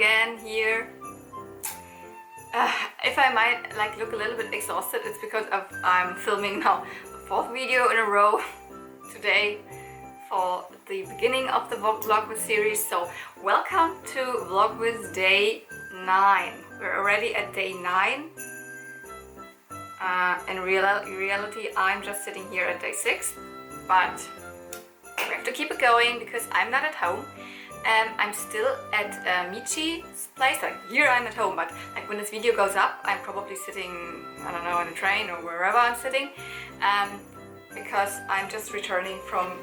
again here. If I might like look a little bit exhausted, it's because I'm filming now the 4th video in a row today for the beginning of the Vlogmas series. So welcome to Vlogmas day 9. We're already at day 9. In reality, I'm just sitting here at day 6, but we have to keep it going because I'm not at home. I'm still at Michi's place. Like here I'm at home, but like when this video goes up, I'm probably sitting, I don't know, in a train or wherever I'm sitting, because I'm just returning from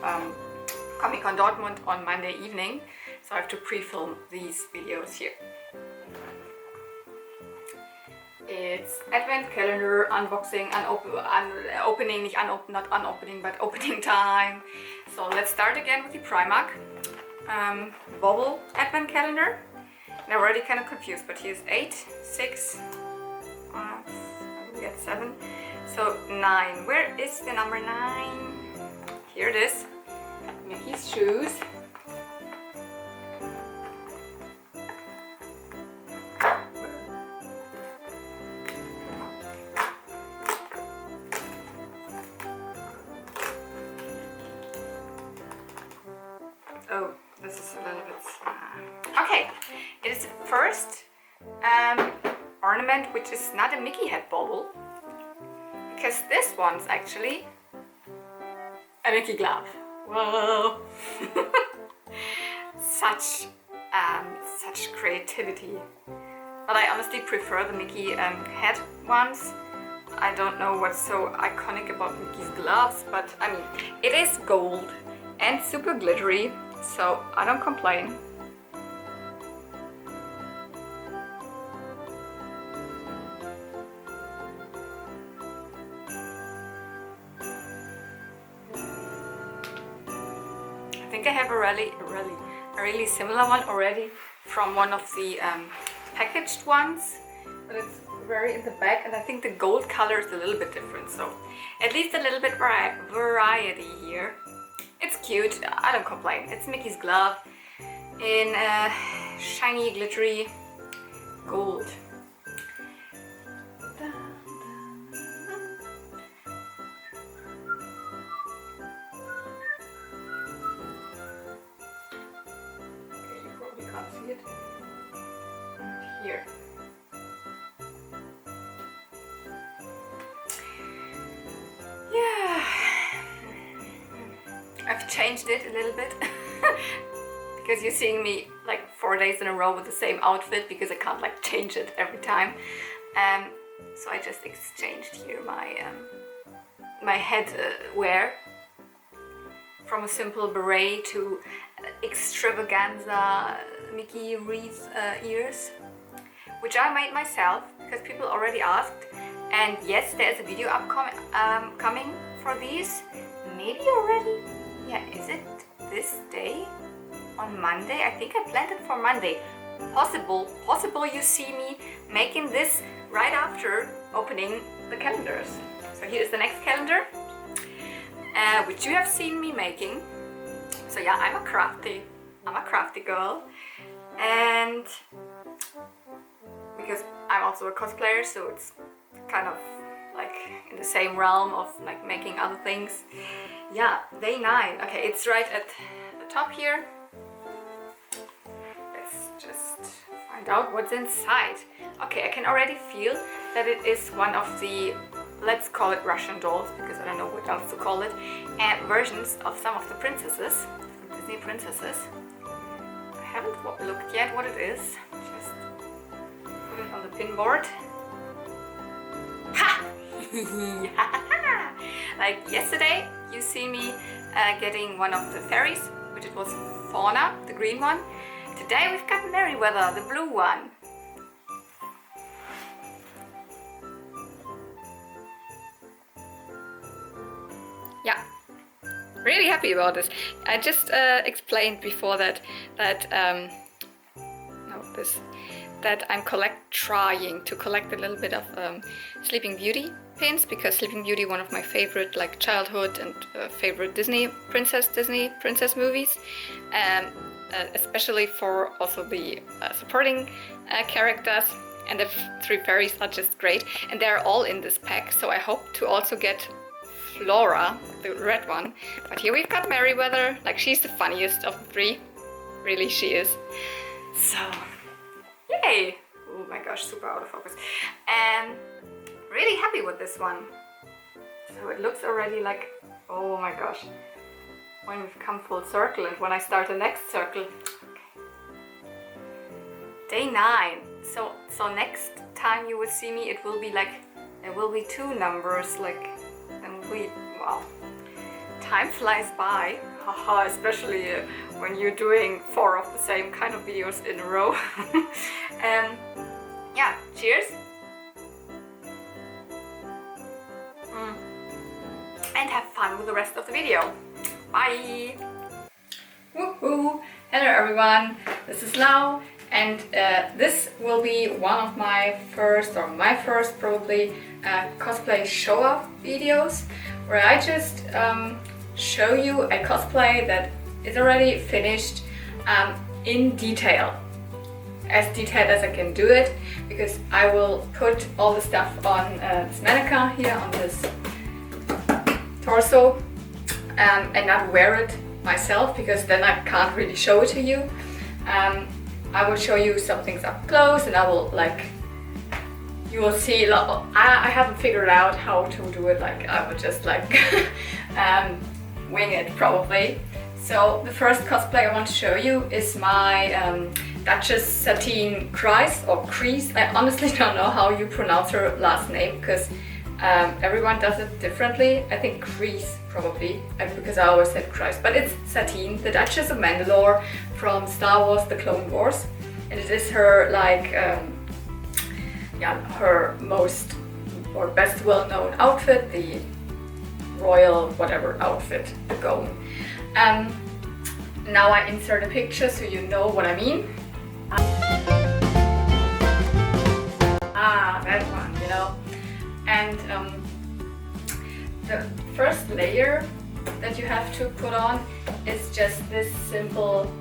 Comic-Con Dortmund on Monday evening, so I have to pre-film these videos here. It's Advent calendar unboxing, opening, not unopening, but opening time. So let's start again with the Primark bubble Advent calendar. And I'm already kind of confused, but here's 8, 6, we got 7, so 9. Where is the number 9? Here it is. Mickey's shoes. Oh, this is a little bit... Okay, it is the first ornament which is not a Mickey head bauble, because this one's actually a Mickey glove. Whoa! such creativity. But I honestly prefer the Mickey head ones. I don't know what's so iconic about Mickey's gloves, but I mean, it is gold and super glittery, so I don't complain. I think I have a really similar one already from one of the packaged ones, but it's very in the back, and I think the gold color is a little bit different, so at least a little bit variety here. It's cute, I don't complain. It's Mickey's glove in shiny, glittery gold. Okay, you probably can't see it. Here. Yeah. I've changed it a little bit because you're seeing me like 4 days in a row with the same outfit because I can't like change it every time. So I just exchanged here my head wear from a simple beret to extravaganza Mickey wreath ears, which I made myself because people already asked. And yes, there's a video coming for these, maybe already. Yeah, is it this day? On Monday? I think I planned it for Monday. Possible you see me making this right after opening the calendars. So here is the next calendar, which you have seen me making. So yeah, I'm a crafty girl, and because I'm also a cosplayer, so it's kind of like in the same realm of like making other things. Yeah, day 9. Okay, it's right at the top here. Let's just find out what's inside. Okay, I can already feel that it is one of the, let's call it Russian dolls, because I don't know what else to call it, and versions of some of the princesses, Disney princesses. I haven't looked yet what it is. Just put it on the pin board. Ha! Like yesterday, you see me getting one of the fairies, which it was Fauna, the green one. Today we've got Merryweather, the blue one. Yeah, really happy about this. I just explained before that I'm trying to collect a little bit of Sleeping Beauty pins, because Sleeping Beauty, one of my favorite like childhood and favorite Disney princess movies. especially for also the supporting characters. And the 3 fairies are just great, and they're all in this pack, so I hope to also get Flora, the red one. But here we've got Merryweather, like she's the funniest of the 3, really she is. So, yay! Oh my gosh, super out of focus. And really happy with this one. So it looks already like, oh my gosh, when we've come full circle and when I start the next circle. Okay. Day 9. So next time you will see me, it will be like, there will be 2 numbers, like, and wow, time flies by, haha, especially when you're doing 4 of the same kind of videos in a row. Yeah, cheers. And have fun with the rest of the video. Bye! Woohoo! Hello everyone, this is Lau, and this will be one of my first probably cosplay show-off videos, where I just show you a cosplay that is already finished in detail. As detailed as I can do it, because I will put all the stuff on this mannequin here on this torso and not wear it myself, because then I can't really show it to you. I will show you some things up close, and I will you will see, I haven't figured out how to do it, I will just wing it probably. So the first cosplay I want to show you is my Duchess Satine Kryze, or Kryze. I honestly don't know how you pronounce her last name, because everyone does it differently. I think Kryze probably, because I always said Kryze, but it's Satine, the Duchess of Mandalore from Star Wars: The Clone Wars, and it is her her most or best well-known outfit, the royal whatever outfit, the gown. Now I insert a picture so you know what I mean. That one, you know. And the first layer that you have to put on is just this simple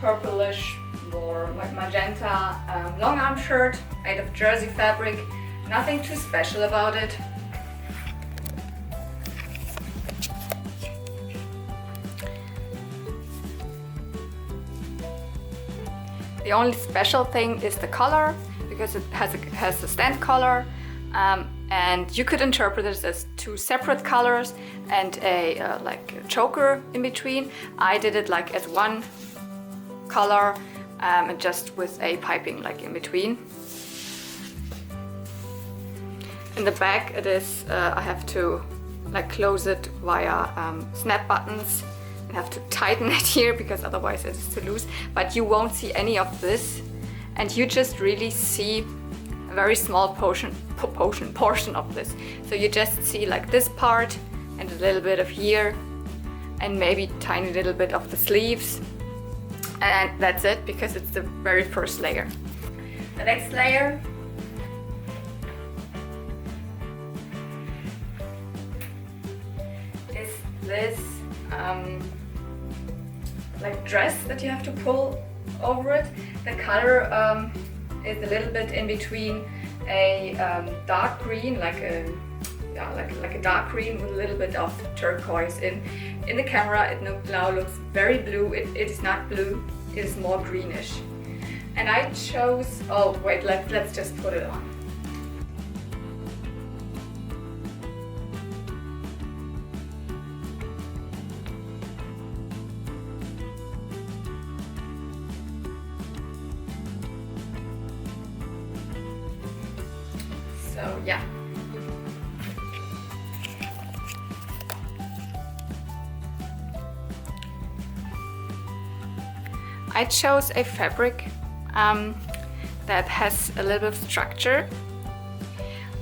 purplish, more like magenta long arm shirt made of jersey fabric. Nothing too special about it. The only special thing is the color, because it has a stand color, and you could interpret it as 2 separate colors and a a choker in between. I did it as 1 color and just with a piping in between. In the back it is, I have to close it via snap buttons. I have to tighten it here because otherwise it is too loose, but you won't see any of this, and you just really see a very small portion of this. So you just see this part and a little bit of here and maybe tiny little bit of the sleeves, and that's it, because it's the very first layer. The next layer is this dress that you have to pull over it. The color is a little bit in between a dark green, like a dark green with a little bit of turquoise in. In the camera it now looks very blue. It is not blue, it is more greenish. And I chose, oh wait, let's just put it on. So yeah. I chose a fabric that has a little bit of structure.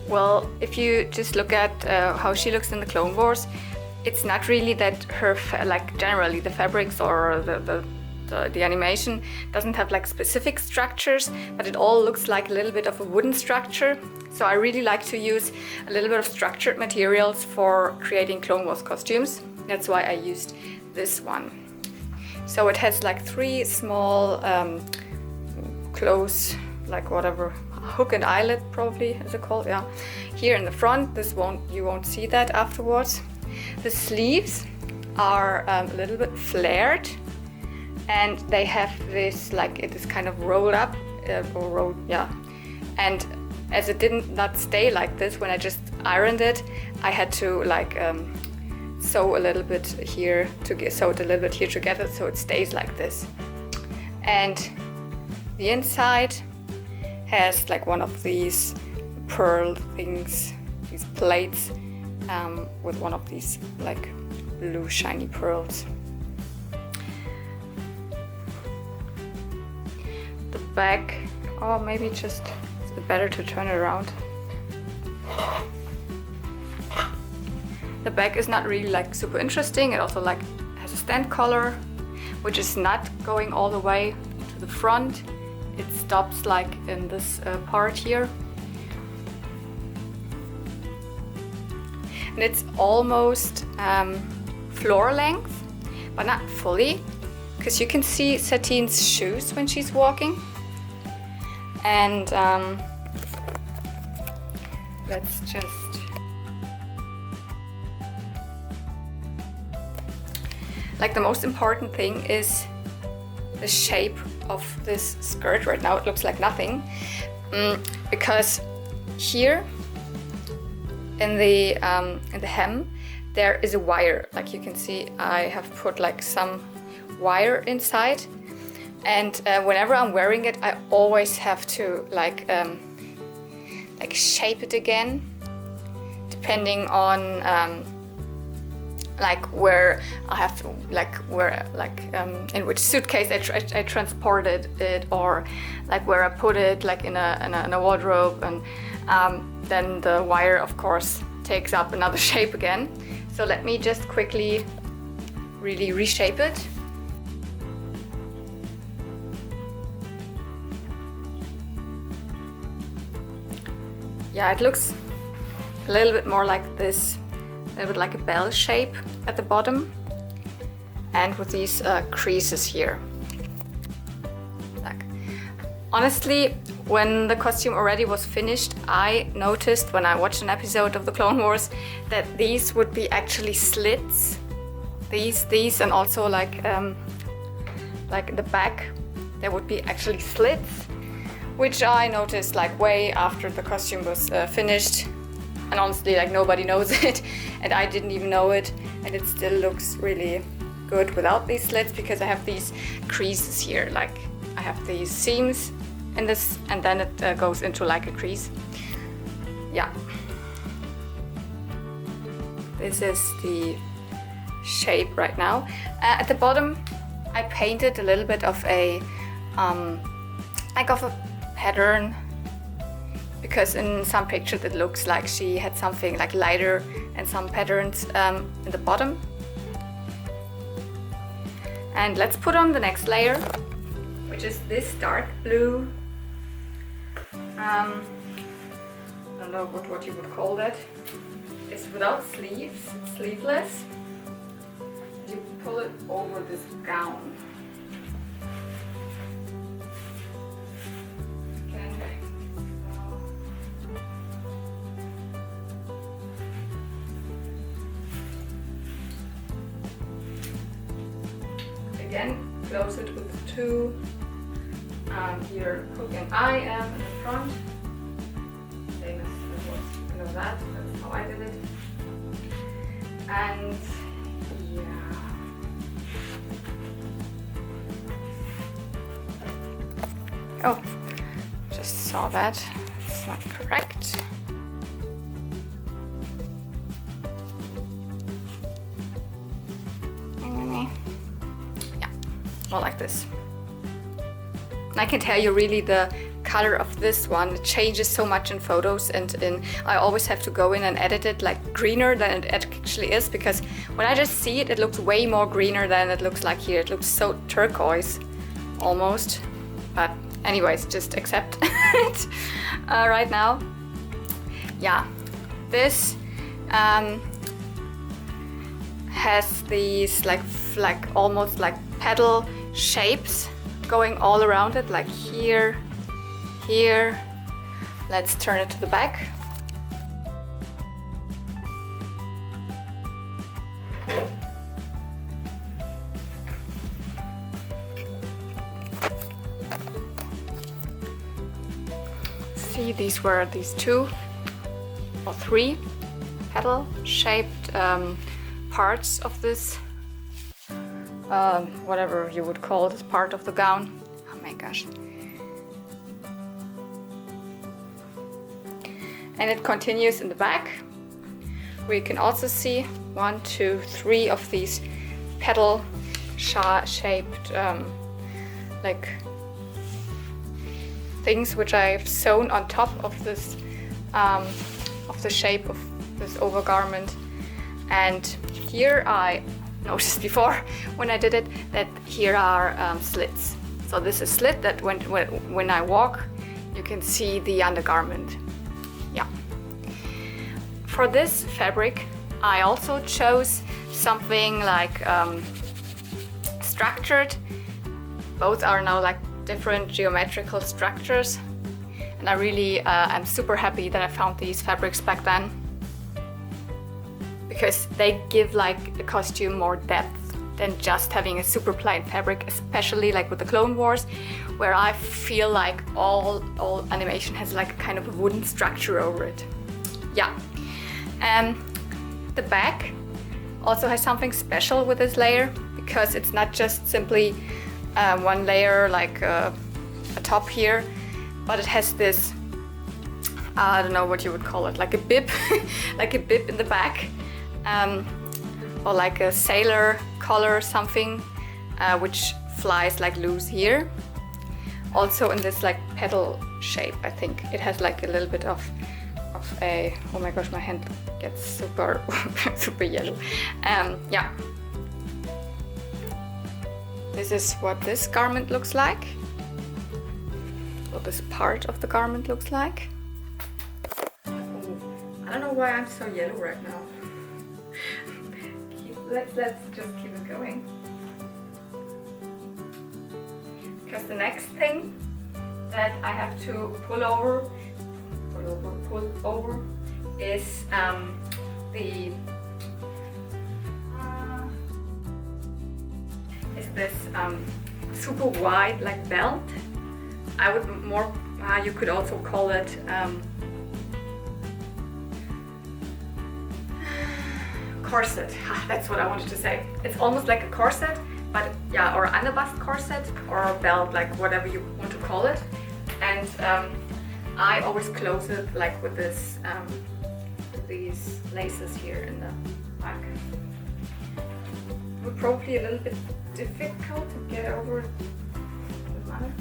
Well, if you just look at how she looks in the Clone Wars, it's not really that her, generally the fabrics or the animation doesn't have specific structures, but it all looks like a little bit of a wooden structure. So I really like to use a little bit of structured materials for creating Clone Wars costumes. That's why I used this one. So it has like 3 small close, like whatever, hook and eyelet probably is it called, yeah. Here in the front, you won't see that afterwards. The sleeves are a little bit flared, and they have this, like, it is kind of rolled up, or rolled, yeah. And as it did not stay like this when I just ironed it, I had to like sew a little bit here sew it a little bit here together so it stays like this. And the inside has like one of these pearl things, these plates, with one of these like blue shiny pearls. The back, oh, maybe just it's better to turn it around. The back is not really like super interesting. It also like has a stand collar, which is not going all the way to the front. It stops like in this part here. And it's almost floor length, but not fully, because you can see Satine's shoes when she's walking. And let's just like the most important thing is the shape of this skirt. Right now it looks like nothing, because here in the hem there is a wire. Like you can see, I have put like some wire inside, and whenever I'm wearing it, I always have to like shape it again, depending on like where I have to, like where, like in which suitcase I transported it, or like where I put it, like in a wardrobe, and then the wire of course takes up another shape again. So let me just quickly really reshape it. Yeah, it looks a little bit more like this, a little bit like a bell shape at the bottom, and with these creases here. Like, honestly, when the costume already was finished, I noticed when I watched an episode of the Clone Wars that these would be actually slits. These, and also like the back, there would be actually slits, which I noticed like way after the costume was finished. And honestly, like nobody knows it, and I didn't even know it, and it still looks really good without these slits, because I have these creases here. Like I have these seams in this, and then it goes into like a crease. Yeah. This is the shape right now. At the bottom, I painted a little bit of a pattern, because in some pictures it looks like she had something like lighter and some patterns in the bottom. And let's put on the next layer, which is this dark blue, I don't know what you would call that. It's without sleeves, it's sleeveless. You pull it over this gown. Again, close it with 2 here, hook and eye in the front. Same as you know that's how I did it. And yeah. Oh, just saw that. It's not correct. More like this. And I can tell you really the color of this one changes so much in photos, and I always have to go in and edit it like greener than it actually is, because when I just see it, it looks way more greener than it looks like here. It looks so turquoise almost, but anyways, just accept it right now. Yeah, this has these like almost like petal shapes going all around it, like here, here. Let's turn it to the back. See, these were these 2 or 3 petal shaped parts of this, whatever you would call this part of the gown. Oh my gosh. And it continues in the back, where you can also see 1, 2, 3 of these petal shaped like things which I've sewn on top of this of the shape of this overgarment. And here I noticed before when I did it that here are slits. So this is slit that when I walk you can see the undergarment. Yeah. For this fabric I also chose something like structured. Both are now like different geometrical structures, and I really am super happy that I found these fabrics back then, because they give like the costume more depth than just having a super plain fabric, especially like with the Clone Wars, where I feel like all animation has like a kind of a wooden structure over it. Yeah. The back also has something special with this layer, because it's not just simply one layer like a top here, but it has this, I don't know what you would call it, like a bib, like a bib in the back, or like a sailor collar or something, which flies like loose here. Also in this like petal shape, I think it has like a little bit of a, oh my gosh, my hand gets super super yellow. Yeah. This is what this garment looks like. What this part of the garment looks like. I don't know why I'm so yellow right now. Let's just keep it going. Because the next thing that I have to pull over is this super wide like belt. I would more, you could also call it corset. That's what I wanted to say. It's almost like a corset, but yeah, or unbox corset or a belt, like whatever you want to call it. And I always close it like with this, with these laces here in the back. Would probably a little bit difficult to get over the mannequin.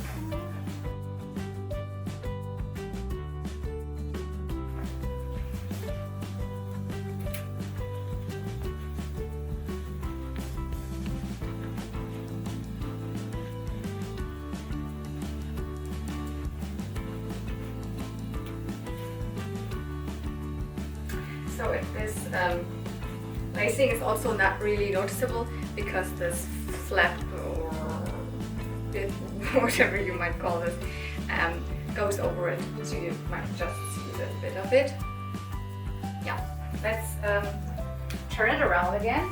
So if this lacing is also not really noticeable, because this flap or bit, whatever you might call this, goes over it, so you might just see a little bit of it. Yeah, let's turn it around again.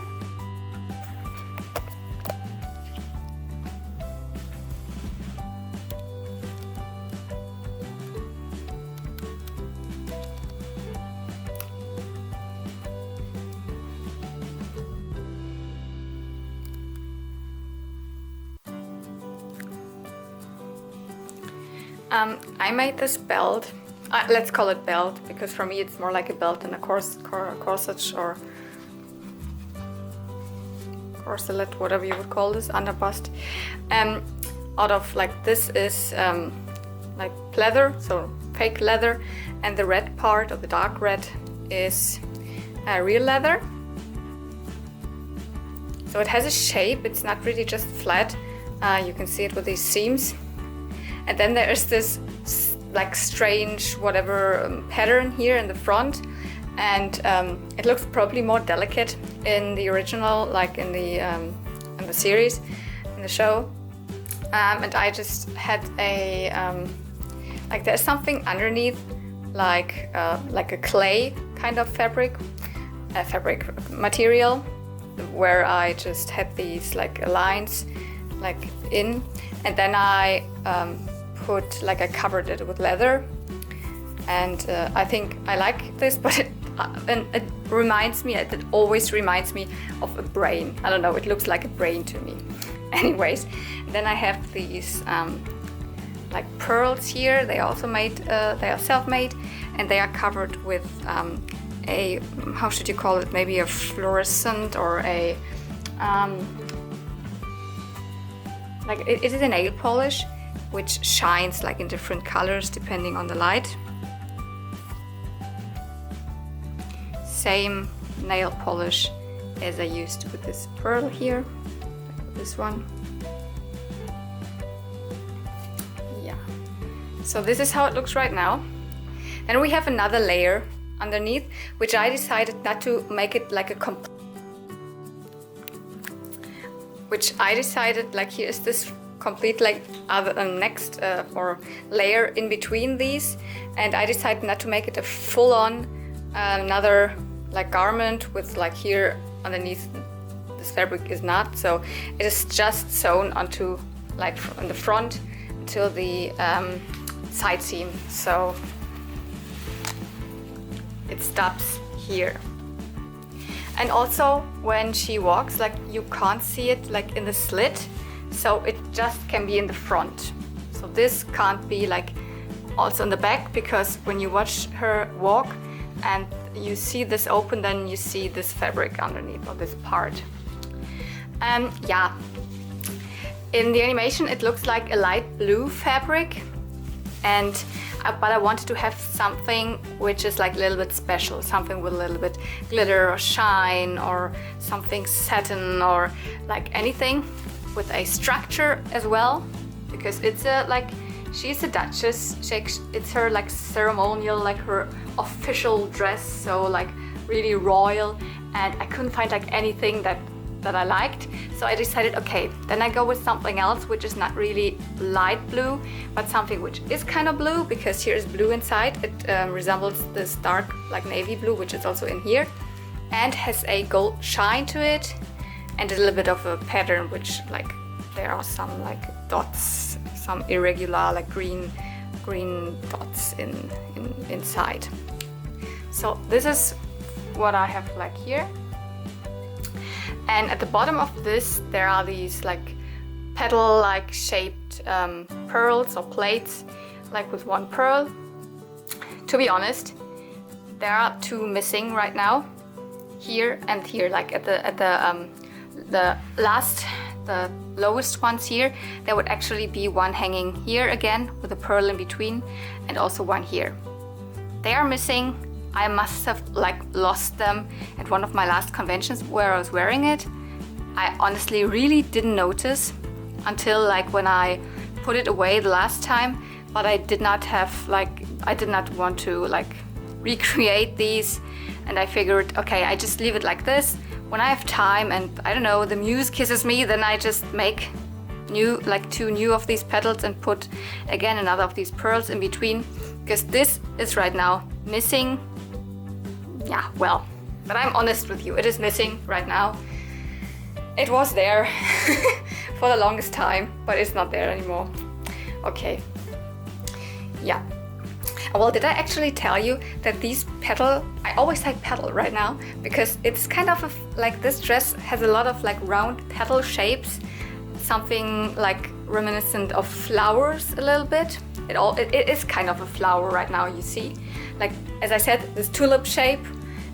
I made this belt, let's call it belt, because for me it's more like a belt than a corset or corselet, whatever you would call this, underbust. Out of like, this is like leather, so fake leather, and the red part, or the dark red, is real leather. So it has a shape, it's not really just flat. You can see it with these seams. And then there is this like strange whatever pattern here in the front, and it looks probably more delicate in the original, like in the series, in the show. And I just had a like there's something underneath, like a clay kind of fabric material, where I just had these like lines like in, and then I I covered it with leather, and I think I like this, but it always reminds me of a brain. I don't know, it looks like a brain to me. Anyways, then I have these like pearls here. They also made, they are self-made, and they are covered with a, how should you call it, maybe a fluorescent or a like it is a nail polish which shines like in different colors depending on the light. Same nail polish as I used with this pearl here, like this one. Yeah, so this is how it looks right now. Then we have another layer underneath, which I decided not to make it like a here is this complete like other next or layer in between these, and I decided not to make it a full-on another like garment with like here underneath this fabric is not, so it is just sewn onto like from the front until the side seam, so it stops here. And also when she walks, like you can't see it like in the slit, so it just can be in the front. So this can't be like also in the back, because when you watch her walk and you see this open, then you see this fabric underneath, or this part. Yeah, in the animation it looks like a light blue fabric, and but I wanted to have something which is like a little bit special, something with a little bit glitter or shine, or something satin, or like anything with a structure as well, because it's a like she's a duchess. It's her like ceremonial, like her official dress, so like really royal, and I couldn't find like anything that I liked, so I decided, okay, then I go with something else which is not really light blue, but something which is kind of blue, because here is blue inside. It resembles this dark like navy blue, which is also in here, and has a gold shine to it, and a little bit of a pattern, which like there are some like dots, some irregular like green dots inside. So this is what I have like here. And at the bottom of this there are these like petal like shaped pearls or plates, like with one pearl. To be honest, there are two missing right now, here and here, like at the lowest ones here. There would actually be one hanging here again with a pearl in between, and also one here. They are missing. I must have like lost them at one of my last conventions where I was wearing it. I honestly really didn't notice until like when I put it away the last time, but I did not have like, I did not want to like recreate these, and I figured, okay, I just leave it like this. When I have time and I don't know, the muse kisses me, then I just make new, like two new of these petals and put again another of these pearls in between, because this is right now missing. Yeah, well, but I'm honest with you, it is missing right now. It was there for the longest time, but it's not there anymore. Okay, yeah. Well, did I actually tell you that these petal, I always like petal right now, because it's kind of like this dress has a lot of like round petal shapes, something like reminiscent of flowers a little bit. It is kind of a flower right now, you see. Like, as I said, this tulip shape,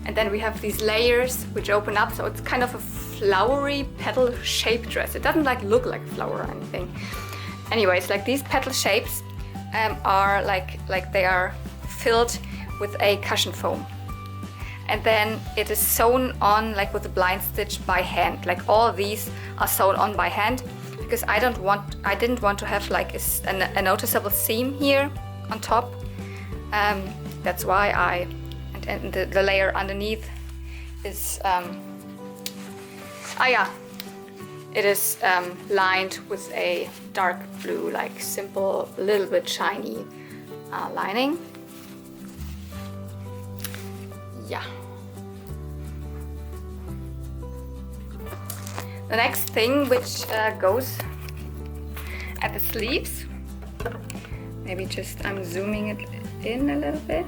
and then we have these layers which open up, so it's kind of a flowery petal shaped dress. It doesn't like look like a flower or anything. Anyways, like these petal shapes are like they are filled with a cushion foam, and then it is sewn on like with a blind stitch by hand. Like all of these are sewn on by hand, because I didn't want to have like a noticeable seam here on top. That's why and the layer underneath is it is lined with a dark blue, like simple, a little bit shiny lining. Yeah. The next thing which goes at the sleeves, maybe just I'm zooming it in a little bit.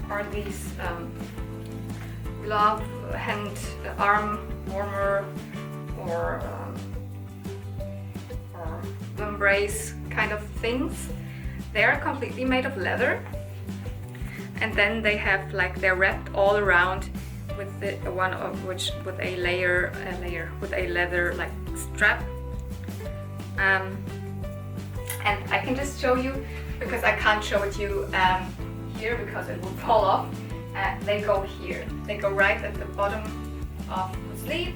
Are these glove, hand, arm warmer, or embrace kind of things. They are completely made of leather, and then they have like they're wrapped all around with the one of which with a layer with a leather like strap. And I can just show you, because I can't show it you here because it would fall off. They go here. They go right at the bottom of the sleeve,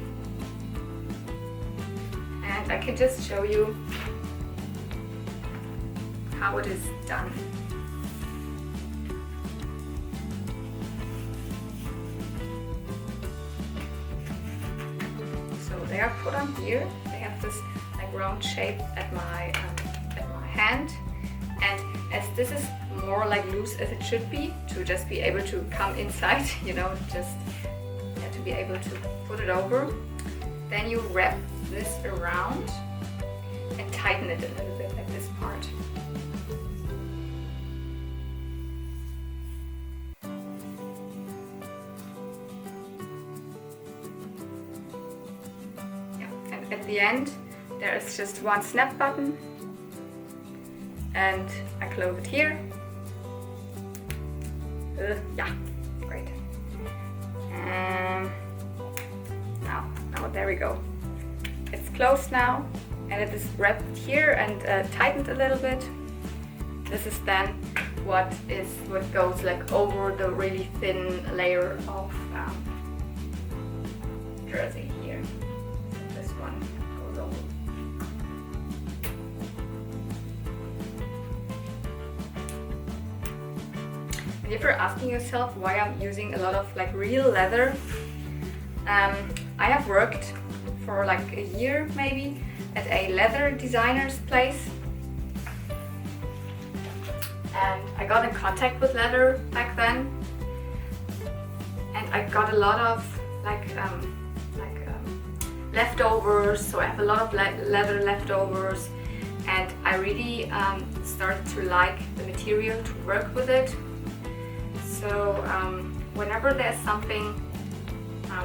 and I can just show you how it is done. So they are put on here. They have this like round shape at my hand, and as this is more like loose as it should be, to just be able to come inside, you know, just to be able to put it over, then you wrap this around and tighten it a little bit, like this part. Yeah, and at the end there is just one snap button, and I close it here. Yeah, great. Now there we go. It's closed now, and it is wrapped here and tightened a little bit. This is then what goes like over the really thin layer of jersey here. This one goes over. And if you're asking yourself why I'm using a lot of like real leather, I have worked for like a year maybe at a leather designer's place, and I got in contact with leather back then, and I got a lot of leftovers. So I have a lot of leather leftovers, and I really started to like the material, to work with it. So whenever there's something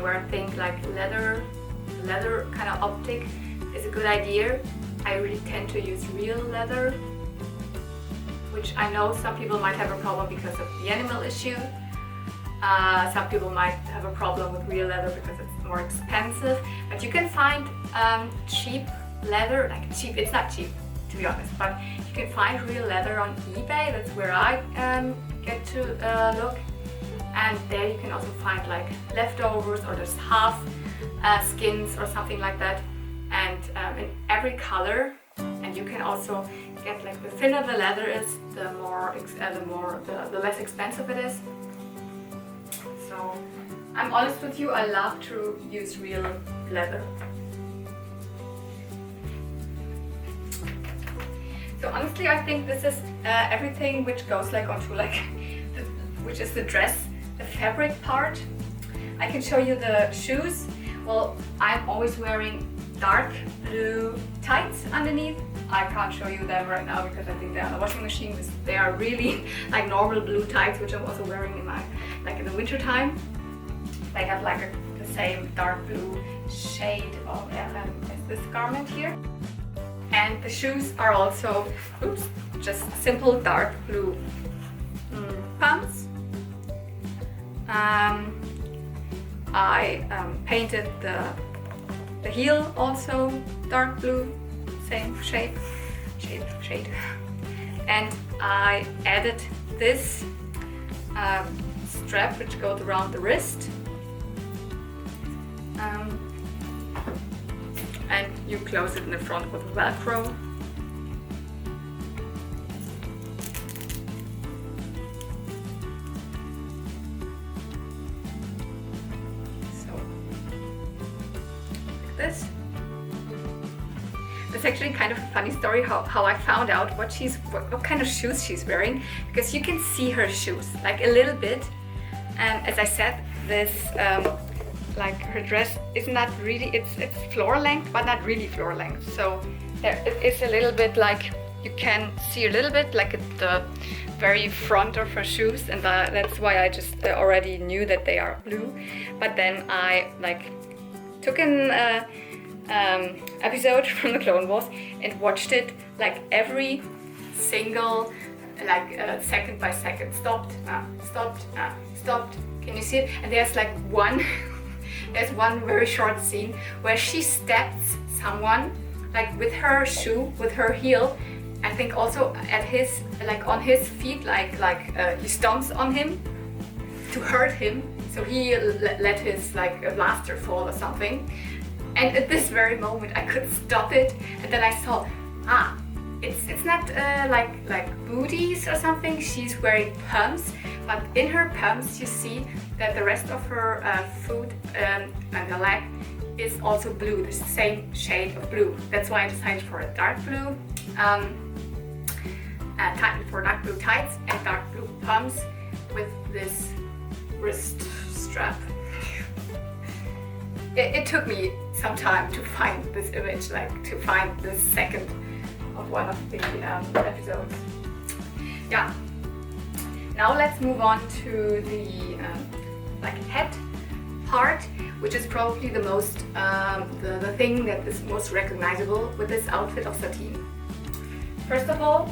where I think like leather kind of optic is a good idea, I really tend to use real leather, which I know some people might have a problem because of the animal issue. Some people might have a problem with real leather because it's more expensive, but you can find cheap leather, like cheap, it's not cheap to be honest, but you can find real leather on eBay. That's where I get to look, and there you can also find like leftovers, or just half skins or something like that, and in every color. And you can also get like the thinner the leather is, the less expensive it is. So I'm honest with you, I love to use real leather. So honestly, I think this is everything which goes like onto like, which is the dress, the fabric part. I can show you the shoes. Well, I'm always wearing dark blue tights underneath. I can't show you them right now because I think they're on the washing machine. They are really like normal blue tights, which I'm also wearing in my in the winter time. They have like the same dark blue shade of as this garment here. And the shoes are also, just simple dark blue pumps. I painted the heel also dark blue, same shade. And I added this strap which goes around the wrist. And you close it in the front with Velcro. This. It's actually kind of a funny story how I found out what kind of shoes she's wearing, because you can see her shoes like a little bit. As I said, this like her dress is not really, it's floor length but not really floor length, so there it's a little bit like you can see a little bit like at the very front of her shoes, and that's why I just already knew that they are blue. But then I like took an episode from the Clone Wars and watched it like every single like second by second. Stopped, stopped. Can you see it? And there's like there's one very short scene where she steps someone like with her shoe, with her heel. I think also at his like on his feet, like he stomps on him to hurt him. So he let his like blaster fall or something. And at this very moment I could stop it, and then I saw, it's not like booties or something. She's wearing pumps, but in her pumps you see that the rest of her foot and the leg is also blue, the same shade of blue. That's why I decided for a dark blue, for dark blue tights and dark blue pumps with this wrist strap. It took me some time to find this image, like to find this second of one of the episodes. Yeah. Now let's move on to the like head part, which is probably the most the thing that is most recognizable with this outfit of Satine. First of all,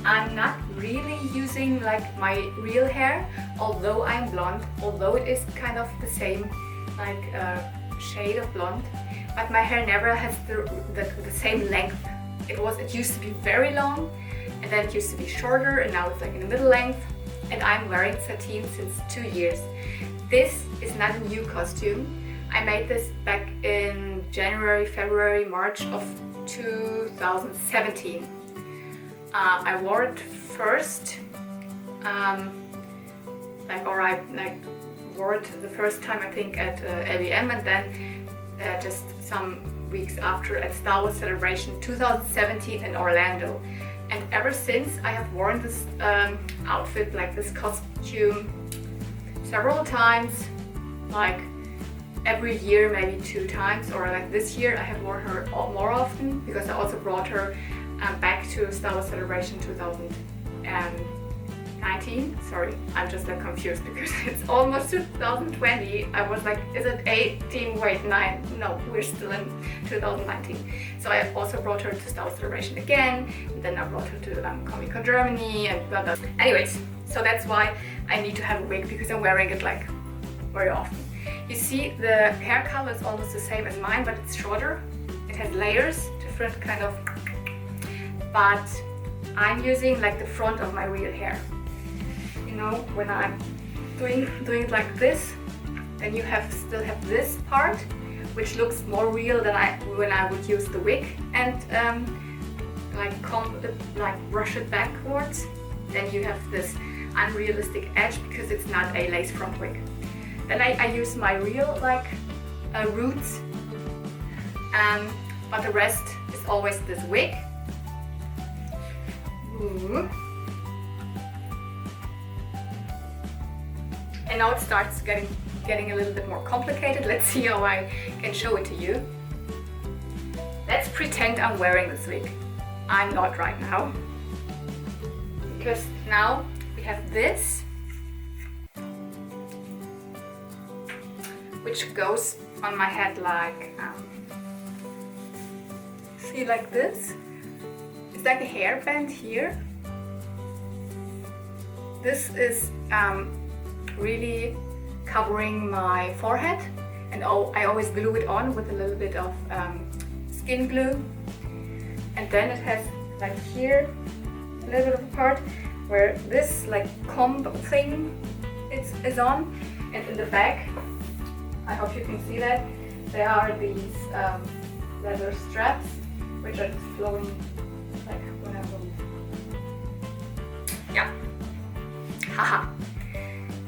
I'm not really using like my real hair, although I'm blonde, although it is kind of the same like shade of blonde, but my hair never has the same length. It used to be very long, and then it used to be shorter, and now it's like in the middle length, and I'm wearing Satine since 2 years. This is not a new costume. I made this back in January, February, March of 2017. I wore it first, I wore it the first time I think at LBM, and then just some weeks after at Star Wars Celebration 2017 in Orlando. And ever since I have worn this outfit, like this costume, several times, like every year, maybe 2 times, or like this year I have worn her more often because I also brought her back to Star Wars Celebration 2019. Sorry, I'm just like confused because it's almost 2020. I was like, is it 18? Wait, 9? No, we're still in 2019. So I also brought her to Star Wars Celebration again, and then I brought her to Comic-Con Germany and blah blah. Anyways, so that's why I need to have a wig, because I'm wearing it like very often. You see, the hair color is almost the same as mine, but it's shorter. It has layers, different kind of. But I'm using like the front of my real hair. You know, when I'm doing it like this, then you still have this part, which looks more real than when I would use the wig and like brush it backwards. Then you have this unrealistic edge because it's not a lace front wig. Then I use my real like roots, but the rest is always this wig. Ooh. And now it starts getting a little bit more complicated. Let's see how I can show it to you. Let's pretend I'm wearing this wig. I'm not right now. Because now we have this, which goes on my head like, see, like this. It's like a hairband here. This is really covering my forehead, and I always glue it on with a little bit of skin glue. And then it has like here a little bit of a part where this like comb thing is on, and in the back, I hope you can see that, there are these leather straps which are just flowing like when I move. Yeah. Haha.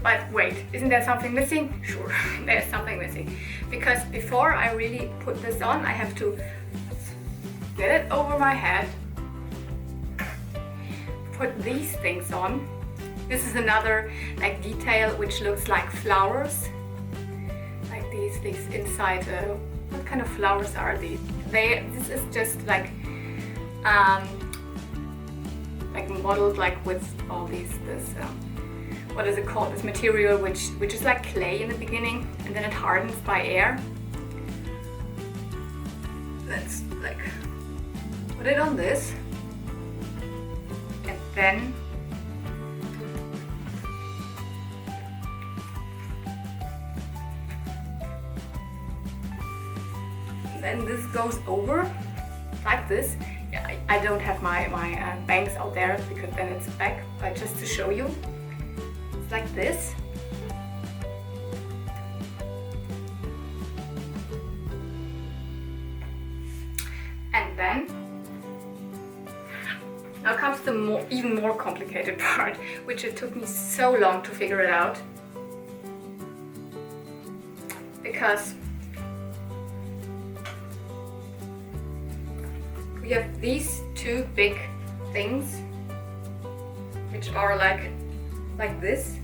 But wait, isn't there something missing? Sure, there's something missing. Because before I really put this on, I have to get it over my head, put these things on. This is another like detail which looks like flowers. Like these inside, what kind of flowers are these? This is just like modeled like with all this what is it called? This material which is like clay in the beginning, and then it hardens by air. Let's like put it on this, and then this goes over like this. Yeah, I don't have my bangs out there because then it's back, but just to show you, it's like this. And then now comes the even more complicated part, which it took me so long to figure it out, because we have these two big things which are like this,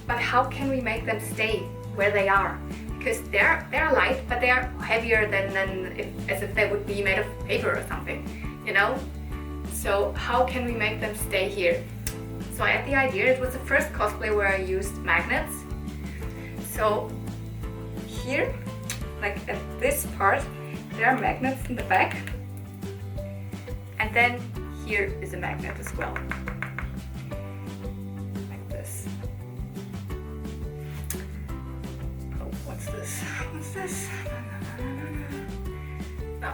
but how can we make them stay where they are? Because they're light, but they're heavier than as if they would be made of paper or something, you know? So how can we make them stay here? So I had the idea, it was the first cosplay where I used magnets. So here, like at this part, there are magnets in the back. And then here is a magnet as well. Like this. Oh, what's this? What's this? No.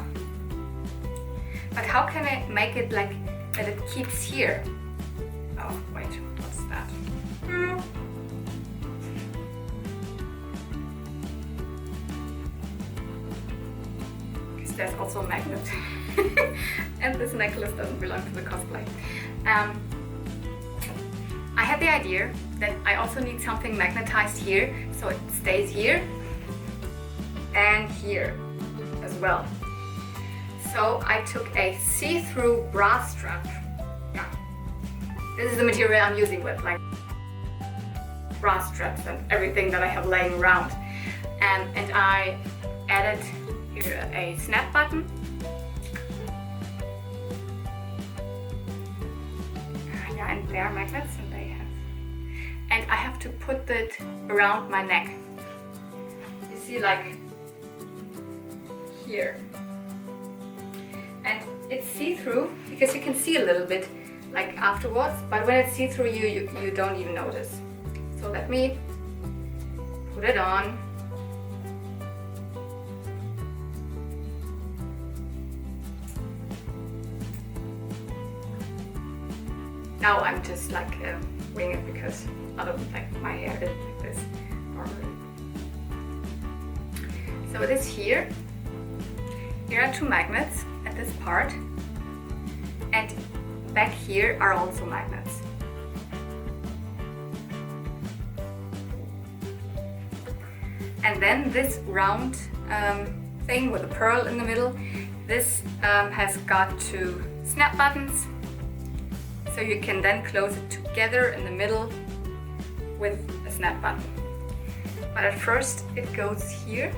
But how can I make it like that it keeps here? Oh, wait, what's that? Because there's also a magnet. And this necklace doesn't belong to the cosplay. I had the idea that I also need something magnetized here, so it stays here and here as well. So I took a see-through bra strap. Yeah. This is the material I'm using with, like bra straps and everything that I have laying around. And I added here a snap button. And they are magnets, and I have to put it around my neck. You see, like here, and it's see-through because you can see a little bit like afterwards, but when it's see-through you don't even notice. So let me put it on. Now I'm just like winging it because I don't like my hair is like this normally. So it is here. Here are two magnets at this part, and back here are also magnets. And then this round thing with a pearl in the middle, this has got two snap buttons. So you can then close it together in the middle with a snap button. But at first it goes here,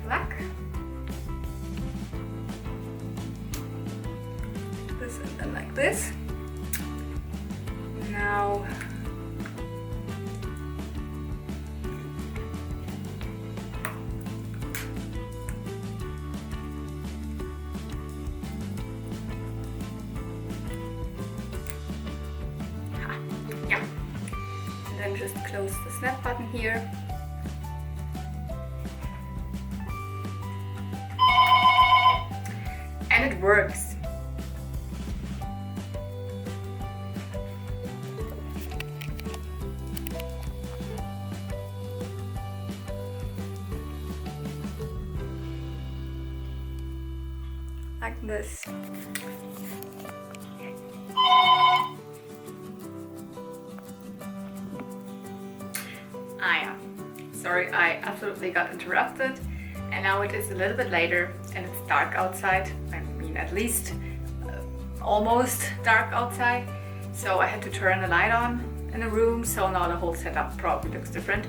like this, and then like this. Now then just close the snap button here. And it works. like this. Yeah. Sorry, I absolutely got interrupted, and now it is a little bit later and it's dark outside. I mean, at least almost dark outside. So I had to turn the light on in the room, so now the whole setup probably looks different.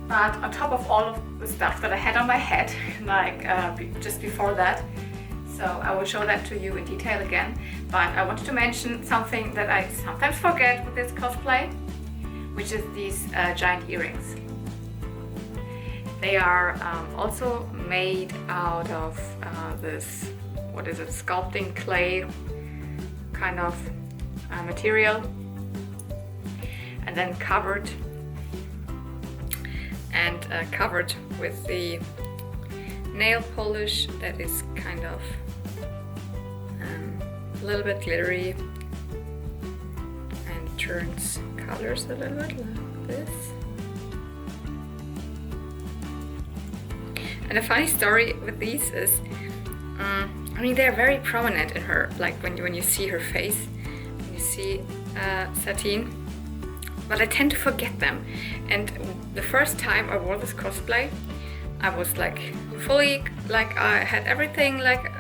But on top of all of the stuff that I had on my head, like just before that, so I will show that to you in detail again. But I wanted to mention something that I sometimes forget with this cosplay, which is these giant earrings. They are also made out of this, what is it, sculpting clay kind of material, and then covered with the nail polish that is kind of a little bit glittery and turns colors a little bit like this. And a funny story with these is, I mean, they're very prominent in her, like when you see her face, when you see Satine, but I tend to forget them. And the first time I wore this cosplay, I was like fully, like I had everything like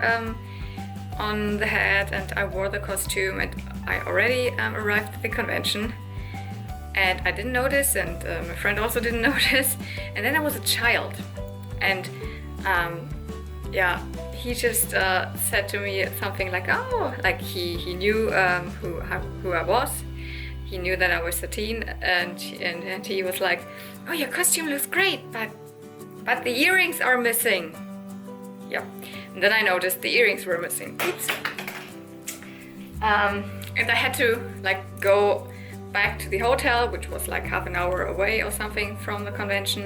on the head, and I wore the costume, and I already arrived at the convention, and I didn't notice, and my friend also didn't notice. And then I was a child, and yeah, he just said to me something like, oh, like he knew who I was. He knew that I was Satine, and he was like, oh, your costume looks great, but the earrings are missing. Yeah, and then I noticed the earrings were missing. Oops. And I had to like go back to the hotel, which was like half an hour away or something from the convention.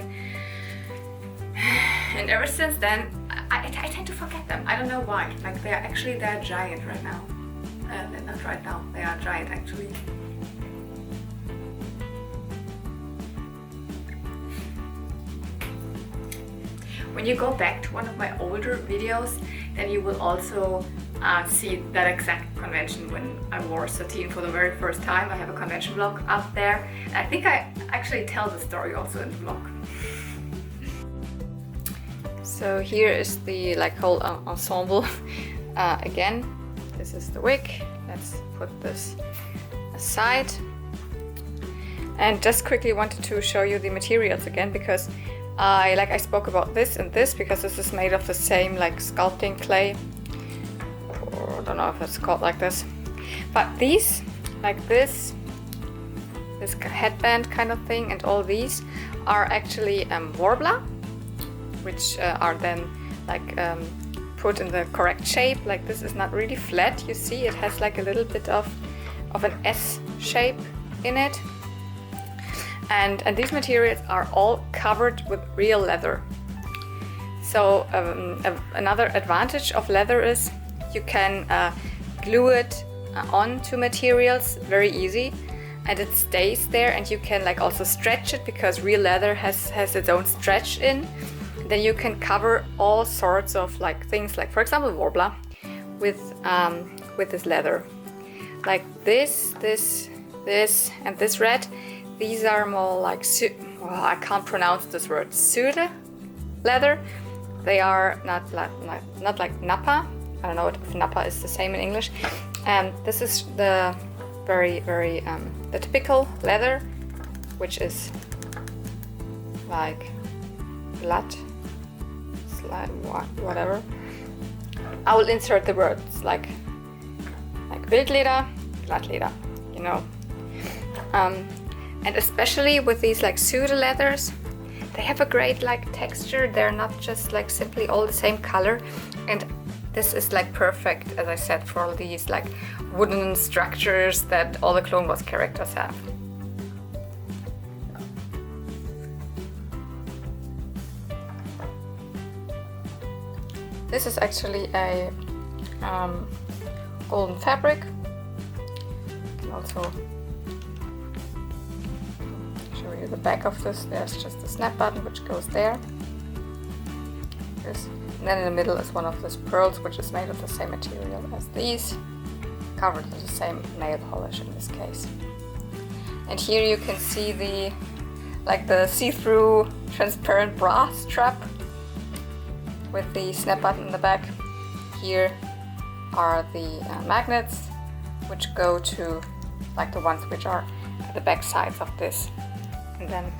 And ever since then, I tend to forget them. I don't know why. Like they're giant right now. They're not right now. They are giant actually. When you go back to one of my older videos, then you will also see that exact convention when I wore Satine for the very first time. I have a convention vlog up there. I think I actually tell the story also in the vlog. So here is the like whole ensemble. Again, this is the wig. Let's put this aside. And just quickly wanted to show you the materials again, because I spoke about this and this, because this is made of the same like sculpting clay, or I don't know if it's called like this, but these, like this headband kind of thing, and all these are actually warbler, which are then like put in the correct shape. Like this is not really flat, you see it has like a little bit of an S shape in it. And these materials are all covered with real leather. So another advantage of leather is you can glue it onto materials very easy, and it stays there, and you can like also stretch it, because real leather has its own stretch in. Then you can cover all sorts of like things, like for example warbler, with this leather. Like this, and this red. These are more like, well, I can't pronounce this word, Sude leather. They are not like Nappa. I don't know if Nappa is the same in English. And this is the very the typical leather, which is like glatt, whatever. I will insert the words like Wildleder, Glattleder, you know. And especially with these like pseudo leathers, they have a great like texture. They're not just like simply all the same color, and this is like perfect, as I said, for all these like wooden structures that all the Clone Wars characters have. This is actually a golden fabric. You can also show you the back of this. There's just a snap button which goes there. There's And then in the middle is one of those pearls, which is made of the same material as these, covered with the same nail polish in this case. And here you can see the see-through transparent bra strap with the snap button in the back. Here are the magnets, which go to like the ones which are at the back sides of this. And then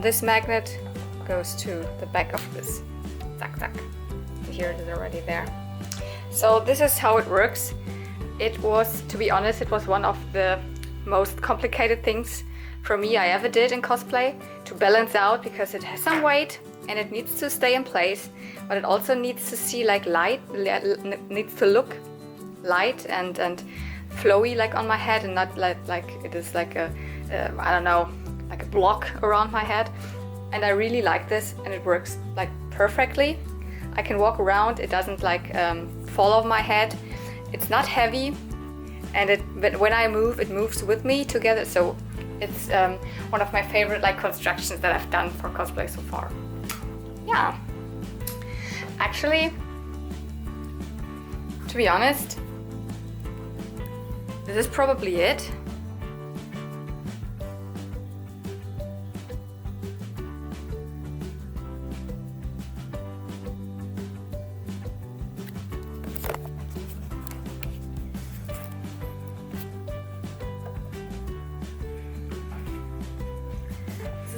this magnet goes to the back of this duck. Here it is already there. So this is how it works. It was, to be honest, it was one of the most complicated things for me I ever did in cosplay to balance out, because it has some weight and it needs to stay in place, but it also needs to see like light, needs to look light and flowy like on my head, and not like it is like a I don't know, like a block around my head. And I really like this, and it works like perfectly. I can walk around, it doesn't like fall off my head. It's not heavy, and but when I move, it moves with me together. So it's one of my favorite like constructions that I've done for cosplay so far. Yeah, actually, to be honest, this is probably it.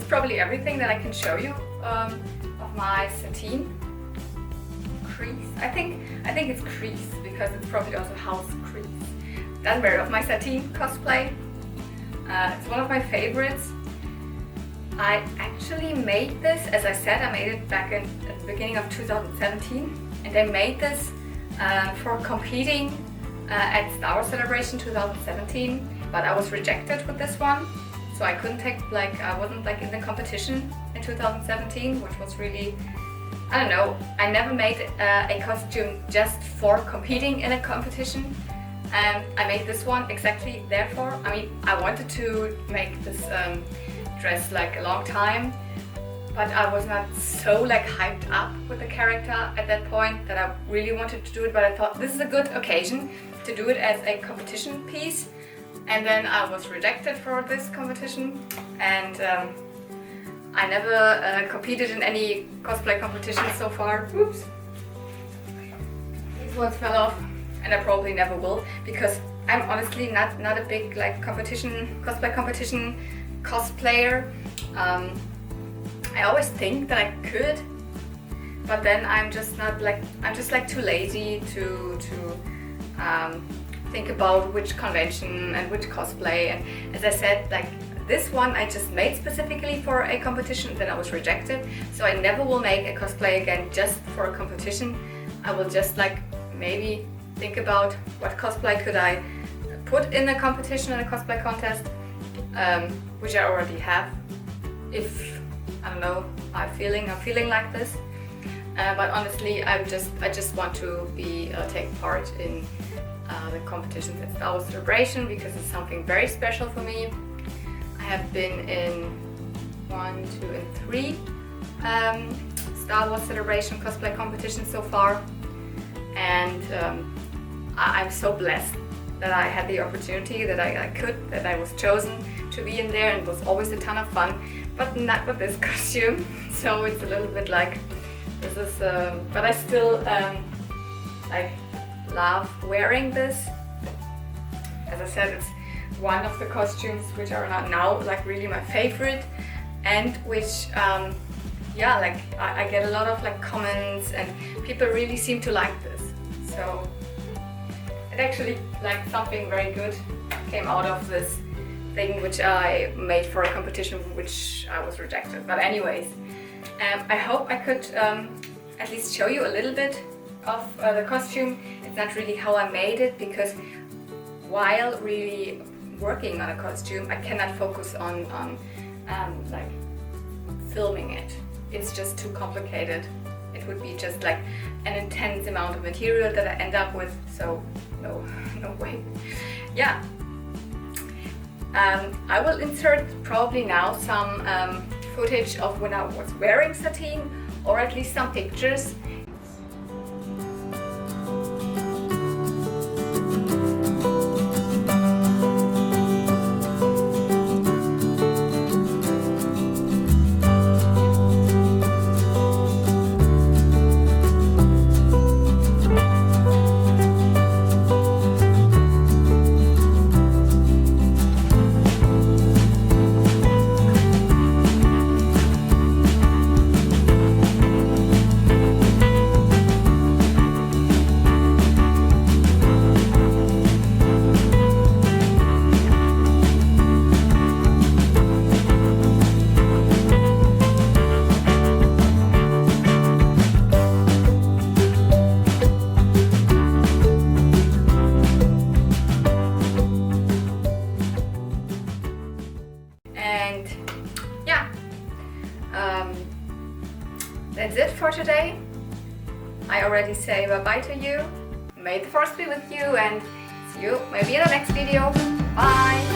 Probably everything that I can show you of my Satine Kryze. I think it's Kryze because it's probably also House Kryze. Doesn't matter, of my Satine cosplay. It's one of my favorites. I actually made this, as I said, I made it back at the beginning of 2017, and I made this for competing at Star Wars Celebration 2017, but I was rejected with this one. So I couldn't take, like, I wasn't like in the competition in 2017, which was really, I don't know, I never made a costume just for competing in a competition. And I made this one exactly therefore. I mean, I wanted to make this dress like a long time, but I was not so like hyped up with the character at that point that I really wanted to do it. But I thought this is a good occasion to do it as a competition piece. And then I was rejected for this competition, and I never competed in any cosplay competitions so far. Oops. These ones fell off, and I probably never will, because I'm honestly not a big like cosplay competition cosplayer. I always think that I could, but then I'm just like too lazy to think about which convention and which cosplay. And as I said, like this one I just made specifically for a competition, then I was rejected. So I never will make a cosplay again just for a competition. I will just like maybe think about what cosplay could I put in a competition, in a cosplay contest, which I already have. If, I don't know, I'm feeling like this. But honestly, I just want to take part in the competitions at Star Wars Celebration, because it's something very special for me. I have been in 1, 2, and 3 Star Wars Celebration cosplay competitions so far, and I'm so blessed that I had the opportunity, that I was chosen to be in there, and it was always a ton of fun, but not with this costume. So it's a little bit like this is, but I still like love wearing this. As I said, it's one of the costumes which are not now like really my favorite, and which yeah, like I get a lot of like comments, and people really seem to like this. So it actually, like, something very good came out of this thing which I made for a competition which I was rejected. But anyways, I hope I could at least show you a little bit of the costume. It's not really how I made it, because while really working on a costume, I cannot focus on like filming it. It's just too complicated. It would be just like an intense amount of material that I end up with, so no way. Yeah. I will insert probably now some footage of when I was wearing Satine, or at least some pictures. And yeah, that's it for today. I already say bye-bye to you. May the force be with you, and see you maybe in the next video. Bye!